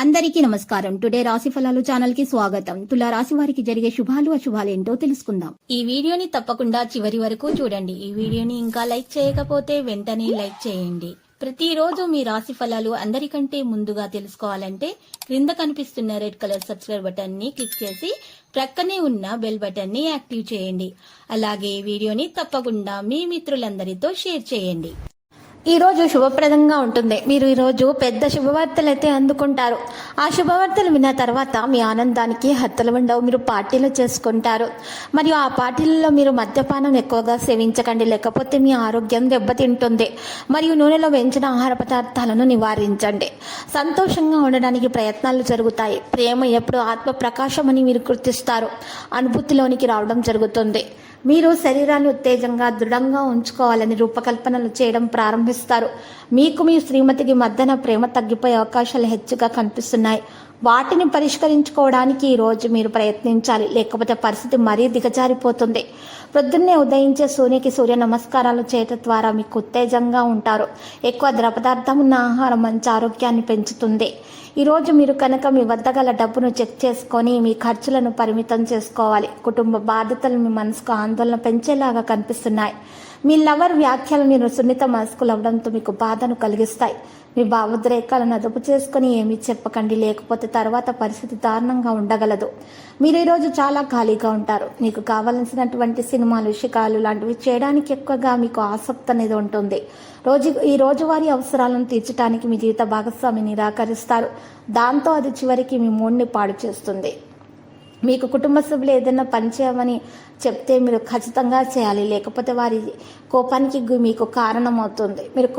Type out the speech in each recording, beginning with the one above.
అందరికీ నమస్కారం. టుడే రాశి ఫలాలు ఛానల్ కి స్వాగతం. తులా రాశి వారికి జరిగే శుభాలు అశుభాలు ఏంటో తెలుసుకుందాం. ఈ వీడియోని తప్పకుండా చివరి వరకు చూడండి. ఈ వీడియోని ఇంకా లైక్ చేయకపోతే వెంటనే లైక్ చేయండి. ప్రతిరోజు మీ రాశి ఫలాలు అందరికంటే ముందుగా తెలుసుకోవాలంటే క్రింద కనిపిస్తున్న రెడ్ కలర్ సబ్స్క్రైబ్ బటన్ ని క్లిక్ చేసి ప్రక్కనే ఉన్న బెల్ బటన్ ని యాక్టివ్ చేయండి. అలాగే ఈ వీడియోని తప్పకుండా మీ మిత్రులందరితో షేర్ చేయండి. ఈ రోజు శుభప్రదంగా ఉంటుంది. మీరు ఈ రోజు పెద్ద శుభవార్తలు అయితే అందుకుంటారు. ఆ శుభవార్తలు విన్న తర్వాత మీ ఆనందానికి హద్దులు ఉండవు. మీరు పార్టీలు చేసుకుంటారు. మరియు ఆ పార్టీలలో మీరు మద్యపానం ఎక్కువగా సేవించకండి, లేకపోతే మీ ఆరోగ్యం దెబ్బతింటుంది. మరియు నూనెలో వేయించిన ఆహార పదార్థాలను నివారించండి. సంతోషంగా ఉండడానికి ప్రయత్నాలు జరుగుతాయి. ప్రేమ ఎప్పుడు ఆత్మ ప్రకాశం అని మీరు గుర్తిస్తారు. అనుభూతిలోనికి రావడం జరుగుతుంది. మీరు శరీరాన్ని ఉత్తేజంగా దృఢంగా ఉంచుకోవాలని రూపకల్పనలు చేయడం ప్రారంభిస్తారు. మీకు మీ శ్రీమతికి మధ్యన ప్రేమ తగ్గిపోయే అవకాశాలు హెచ్చుగా కనిపిస్తున్నాయి. వాటిని పరిష్కరించుకోవడానికి ఈ రోజు మీరు ప్రయత్నించాలి, లేకపోతే పరిస్థితి మరీ దిగజారిపోతుంది. ప్రొద్దున్నే ఉదయించే సూర్యునికి సూర్య నమస్కారాలు చేయటం ద్వారా మీకు ఉత్తేజంగా ఉంటారు. ఎక్కువ ద్రవ పదార్థం ఉన్న ఆహారం మంచి ఆరోగ్యాన్ని పెంచుతుంది. ఈరోజు మీరు కనుక మీ వద్ద గల డబ్బును చెక్ చేసుకొని మీ ఖర్చులను పరిమితం చేసుకోవాలి. కుటుంబ బాధ్యతలు మీ మనసుకు ఆందోళన పెంచేలాగా కనిపిస్తున్నాయి. మీ లవర్ వ్యాఖ్యలు మీరు సున్నిత మనసుకులు అవడంతో మీకు బాధను కలిగిస్తాయి. మీ భావోద్రేకాలను అదుపు చేసుకుని ఏమీ చెప్పకండి, లేకపోతే తర్వాత పరిస్థితి దారుణంగా ఉండగలదు. మీరు ఈరోజు చాలా ఖాళీగా ఉంటారు. మీకు కావలసినటువంటి సినిమాలు, షికారులు లాంటివి చేయడానికి ఎక్కువగా మీకు ఆసక్తి అనేది ఉంటుంది. ఈ రోజువారీ అవసరాలను తీర్చడానికి మీ జీవిత భాగస్వామి నిరాకరిస్తారు. దాంతో అది చివరికి మీ మూడ్ని పాడు చేస్తుంది. మీకు కుటుంబ సభ్యులు ఏదైనా పని చేయమని చెప్తే మీరు ఖచ్చితంగా చేయాలి, లేకపోతే వారి కోపానికి మీకు కారణమవుతుంది. మీరు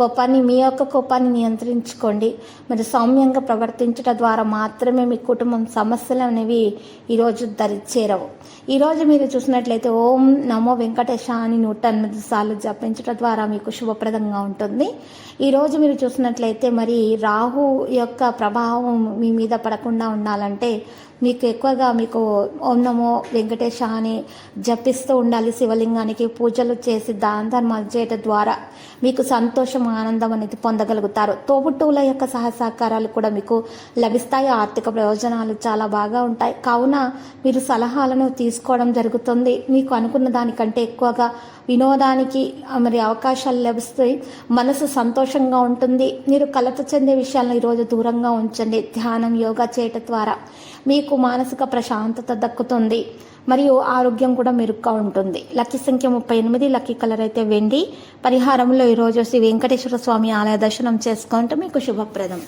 మీ యొక్క కోపాన్ని నియంత్రించుకోండి. మీరు సౌమ్యంగా ప్రవర్తించడం ద్వారా మాత్రమే మీ కుటుంబం సమస్యలు అనేవి ఈరోజు చేరవు. ఈరోజు మీరు చూసినట్లయితే ఓం నమో వెంకటేశ అని 108 సార్లు జపించడం ద్వారా మీకు శుభప్రదంగా ఉంటుంది. ఈరోజు మీరు చూసినట్లయితే మరి రాహు యొక్క ప్రభావం మీ మీద పడకుండా ఉండాలంటే మీకు ఎక్కువగా మీకు ఓం నమో వెంకటేశ అని జపిస్తూ ఉండాలి. శివలింగానికి పూజలు చేసి దాన ధర్మాలు చేయడం ద్వారా మీకు సంతోషం, ఆనందం అనేది పొందగలుగుతారు. తోబుట్టువుల యొక్క సహకారాలు కూడా మీకు లభిస్తాయి. ఆర్థిక ప్రయోజనాలు చాలా బాగా ఉంటాయి. కావున మీరు సలహాలను తీసుకోవడం జరుగుతుంది. మీకు అనుకున్న దానికంటే ఎక్కువగా వినోదానికి మరి అవకాశాలు లభిస్తాయి. మనసు సంతోషంగా ఉంటుంది. మీరు కలత చెందే విషయాలను ఈరోజు దూరంగా ఉంచండి. ధ్యానం, యోగా చేయటం ద్వారా మీకు మానసిక ప్రశాంతత దక్కుతుంది. మరియు ఆరోగ్యం కూడా మెరుగ్గా ఉంటుంది. లక్కీ సంఖ్య 38, లక్కీ కలర్ అయితే వెండి. పరిహారంలో ఈరోజు శ్రీ వెంకటేశ్వర స్వామి ఆలయ దర్శనం చేసుకుంటే మీకు శుభప్రదం.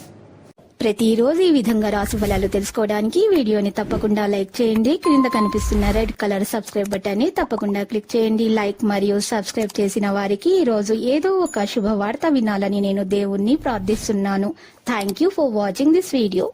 ప్రతిరోజు ఈ విధంగా రాశి ఫలాలు తెలుసుకోవడానికి వీడియోని తప్పకుండా లైక్ చేయండి. క్రింద కనిపిస్తున్న రెడ్ కలర్ సబ్స్క్రైబ్ బటన్ ని తప్పకుండా క్లిక్ చేయండి. లైక్ మరియు సబ్స్క్రైబ్ చేసిన వారికి ఈ రోజు ఏదో ఒక శుభవార్త వినాలని నేను దేవుణ్ణి ప్రార్థిస్తున్నాను. Thank you for watching this video.